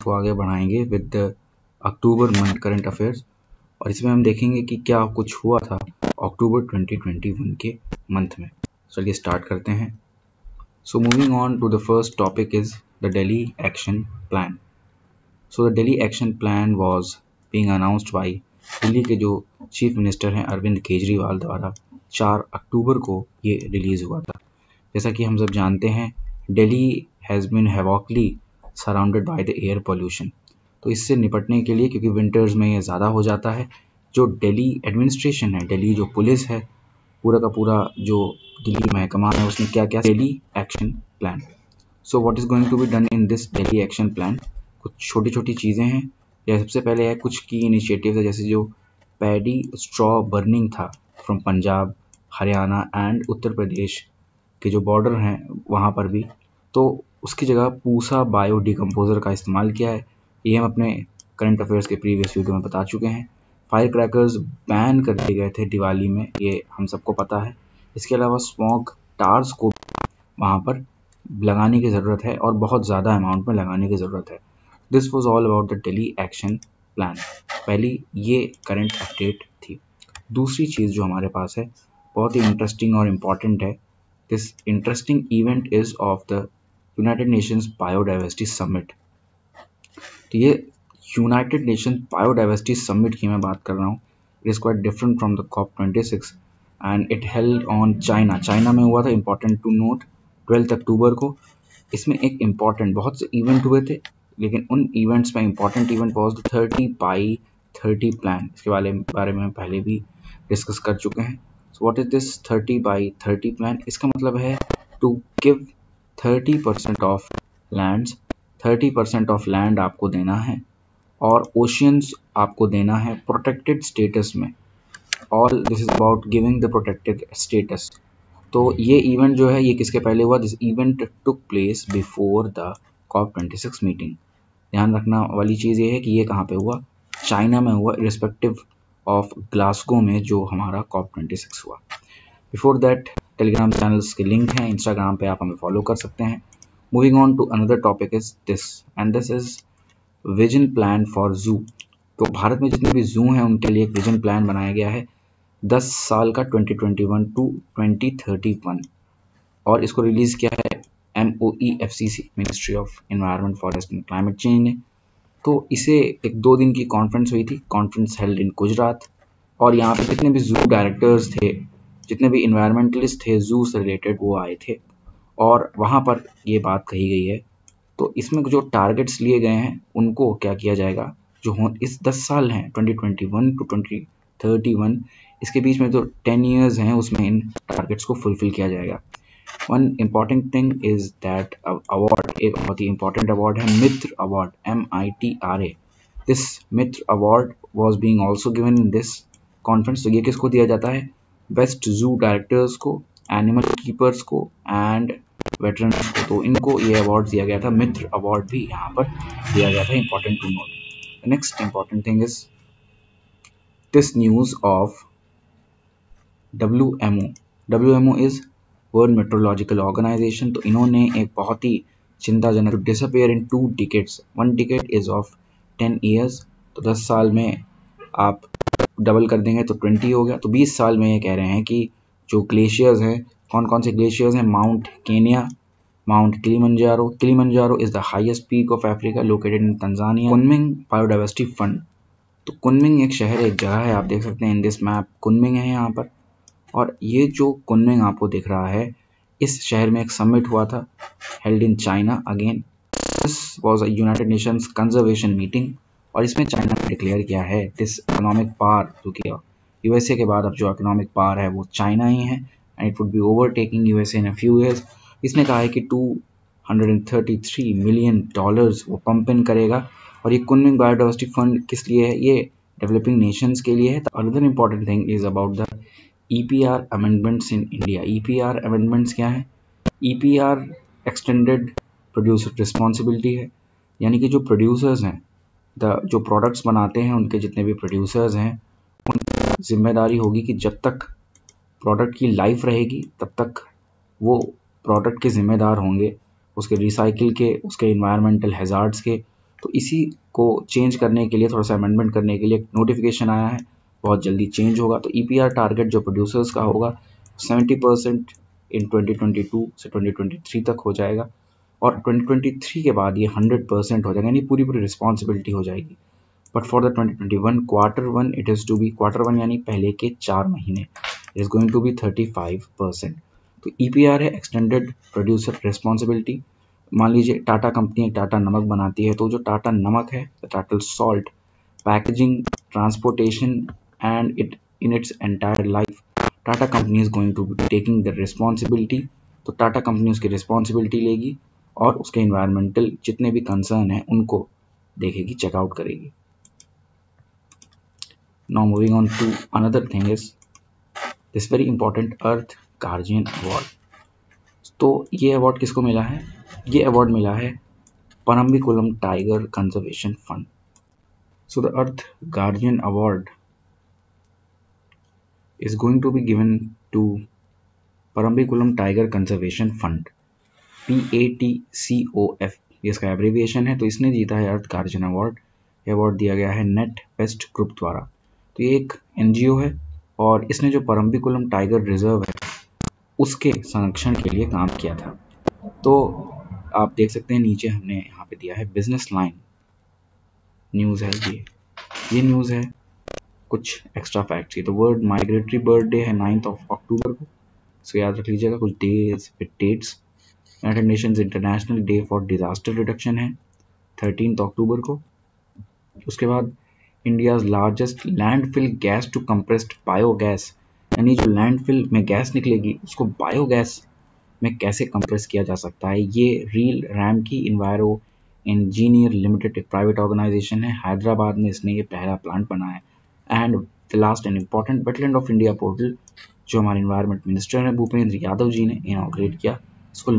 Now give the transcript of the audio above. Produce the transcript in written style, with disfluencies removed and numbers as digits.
को आगे बढ़ाएंगे with October month current affairs, और इसमें हम देखेंगे कि क्या कुछ हुआ था अक्टूबर 2021 के मंथ में। चलिए स्टार्ट करते हैं। So moving on to the first topic is the Delhi action plan. So the Delhi action plan was being announced by Delhi के जो चीफ मिनिस्टर हैं अरविंद केजरीवाल द्वारा 4 अक्टूबर को ये रिलीज हुआ था। जैसा कि हम सब जानते हैं, Delhi has been heavily surrounded by the air pollution. तो इससे निपटने के लिए, क्योंकि विंटर्स में ये ज़्यादा हो जाता है, जो दिल्ली एडमिनिस्ट्रेशन है, दिल्ली जो पुलिस है, पूरा का पूरा जो दिल्ली महकमा है, उसने क्या क्या Delhi action plan. So what is going to be done in this Delhi action plan. कुछ छोटी छोटी चीज़ें हैं। या सबसे पहले है कुछ की इनिशिएटिव है, जैसे जो पैडी स्ट्रॉ बर्निंग था फ्रॉम पंजाब, हरियाणा एंड उत्तर प्रदेश के जो बॉर्डर हैं वहाँ पर भी, तो उसकी जगह पूसा बायो डिकम्पोजर का इस्तेमाल किया है। ये हम अपने करंट अफेयर्स के प्रीवियस वीडियो में बता चुके हैं। फायर क्रैकर्स बैन कर दिए गए थे दिवाली में, ये हम सबको पता है। इसके अलावा स्मोक टार्स को वहाँ पर लगाने की ज़रूरत है और बहुत ज़्यादा अमाउंट में लगाने की ज़रूरत है। This was all about the Delhi action plan. पहली ये करंट अपडेट थी। दूसरी चीज़ जो हमारे पास है बहुत ही इंटरेस्टिंग और इम्पॉर्टेंट है। This interesting event is of the United Nations Biodiversity Summit। तो ये यूनाइटेड नेशन बायोडाइवर्सिटी समिट की मैं बात कर रहा हूँ। It is quite different from the COP26 and it held on China में हुआ था। इंपॉर्टेंट टू नोट 12 अक्टूबर को। इसमें एक इम्पॉर्टेंट, बहुत से इवेंट हुए थे, लेकिन उन इवेंट्स में important event was the 30x30 plan. इसके बारे में पहले भी डिस्कस कर चुके हैं। So what is this 30x30 plan? इसका मतलब है to give 30% of lands, 30% of land आपको देना है और ओशियंस आपको देना है प्रोटेक्टेड स्टेटस में। All this is about giving the protected status। तो ये इवेंट जो है ये किसके पहले हुआ? This event took place before the COP26 meeting. ध्यान रखना वाली चीज़ ये है कि ये कहाँ पे हुआ? चाइना में हुआ, रिस्पेक्टिव ऑफ ग्लासगो में जो हमारा COP26 हुआ। बिफोर दैट टेलीग्राम चैनल्स के लिंक हैं, इंस्टाग्राम पे आप हमें फॉलो कर सकते हैं। Moving on to another topic is this, and this is vision plan for zoo. तो भारत में जितने भी जू हैं उनके लिए एक विजन प्लान बनाया गया है 10 साल का 2021 टू 2031, और इसको रिलीज किया है MOEFCC, ministry of environment forest and climate change ने। तो इसे एक 2 दिन की कॉन्फ्रेंस हुई थी, कॉन्फ्रेंस हेल्ड इन गुजरात, और यहाँ पे जितने भी जू डायरेक्टर्स थे, जितने भी इन्वायरमेंटलिस्ट थे जू से रिलेटेड, वो आए थे और वहाँ पर ये बात कही गई है। तो इसमें जो टारगेट्स लिए गए हैं उनको क्या किया जाएगा, जो हो इस 10 साल हैं 2021 टू 2031, इसके बीच में जो 10 ईयर्स हैं उसमें इन टारगेट्स को फुलफिल किया जाएगा। One important thing is that award, एक बहुत ही इंपॉर्टेंट अवार्ड है Mitra award, MITRA। This Mitra award was being also given in this conference. तो ये किसको दिया जाता है? बेस्ट जू डायरेक्टर्स को, एनिमल कीपर्स को एंड वेटरन्स को। तो इनको ये अवार्ड दिया गया था, मित्र अवार्ड भी यहाँ पर दिया गया था। Important to note. Next important thing is this news of WMO is World Meteorological Organization. तो इन्होंने एक बहुत ही चिंताजनक, disappear in 2 decades, 1 decade is of 10 years. तो 10 साल में आप डबल कर देंगे तो 20 हो गया। तो 20 साल में ये कह रहे हैं कि जो ग्लेशियर्स हैं, कौन कौन से ग्लेशियर्स हैं? Mount Kenya, mount Kilimanjaro is the highest peak of Africa located in Tanzania. Kunming biodiversity fund. तो कुनमिंग एक शहर, एक जगह है, आप देख सकते हैं इन दिस मैप, कुनमिंग है यहाँ पर। और ये जो कुनमिंग आपको दिख रहा है, इस शहर में एक समिट हुआ था held in China again. This was a United Nations conservation meeting, और इसमें चाइना ने डिक्लेयर किया है दिस इकोनॉमिक पावर, जो कि यूएसए के बाद अब जो इकोनॉमिक पावर है वो चाइना ही है, and it would be overtaking USA in a few years. इसने कहा है कि $233 मिलियन वो पंप इन करेगा। और ये कुनमिंग बायोडाइवर्सिटी फंड किस लिए है? ये डेवलपिंग नेशंस के लिए है। Another important thing is about the EPR amendments in India. EPR amendments क्या है? EPR एक्सटेंडेड प्रोड्यूसर रिस्पॉन्सिबिलिटी है, यानी कि जो प्रोड्यूसर्स हैं, जो प्रोडक्ट्स बनाते हैं, उनके जितने भी प्रोड्यूसर्स हैं, उनकी जिम्मेदारी होगी कि जब तक प्रोडक्ट की लाइफ रहेगी तब तक वो प्रोडक्ट के जिम्मेदार होंगे, उसके रिसाइकिल के, उसके इन्वायरमेंटल हैजार्ड्स के, तो इसी को चेंज करने के लिए, थोड़ा सा अमेंडमेंट करने के लिए एक नोटिफिकेशन आया है, बहुत जल्दी चेंज होगा। तो EPR टारगेट जो प्रोड्यूसर्स का होगा 70% इन 2022 से 2023 तक हो जाएगा, और 2023 के बाद ये 100% हो जाएगा, यानी पूरी रिस्पॉन्सिबिलिटी हो जाएगी। But for the 2021 Q1 it is to be, Q1 यानी पहले के 4 महीने, इज गोइंग टू बी 35%। तो EPR है एक्सटेंडेड प्रोड्यूसर रिस्पॉन्सिबिलिटी। मान लीजिए टाटा कंपनी टाटा नमक बनाती है, तो जो टाटा नमक है, the Tata salt, packaging, transportation and it in its entire life, Tata company is going to be taking the responsibility. तो टाटा कंपनी उसकी रिस्पॉन्सिबिलिटी लेगी और उसके इन्वायरमेंटल जितने भी कंसर्न है उनको देखेगी, चेकआउट करेगी। Now moving on to another thing is this very important Earth Guardian Award. तो ये अवार्ड किसको मिला है? ये अवार्ड मिला है Parambikulam tiger conservation fund. So the Earth Guardian Award is going to be given to Parambikulam tiger conservation fund, PATCOF, ये इसका एब्रीविएशन है। तो इसने जीता है अर्थ गार्जियन अवार्ड। ये अवार्ड दिया गया है नेट वेस्ट ग्रुप द्वारा। तो ये एक NGO है और इसने जो परम्बिकुलम टाइगर रिजर्व है उसके संरक्षण के लिए काम किया था। तो आप देख सकते हैं नीचे हमने यहाँ पे दिया है बिजनेस लाइन न्यूज़ है, ये न्यूज़ है कुछ एक्स्ट्रा फैक्ट्स की। तो वर्ल्ड माइग्रेटरी बर्ड डे है 9 अक्टूबर को, सो याद रख लीजिएगा कुछ days with dates. United Nations International Day for Disaster Reduction है 13 अक्टूबर को। उसके बाद India's largest landfill gas to compressed biogas, यानी जो लैंडफिल में गैस निकलेगी उसको बायोगैस में कैसे कंप्रेस किया जा सकता है, ये रील रैम की इन्वायरो इंजीनियर लिमिटेड एक प्राइवेट ऑर्गेनाइजेशन है, हैदराबाद में इसने ये पहला प्लांट बनाया है। And the last and important wetland of India portal जो हमारे इन्वायरमेंट मिनिस्टर हैं भूपेंद्र यादव जी ने इनॉग्रेट किया, इसको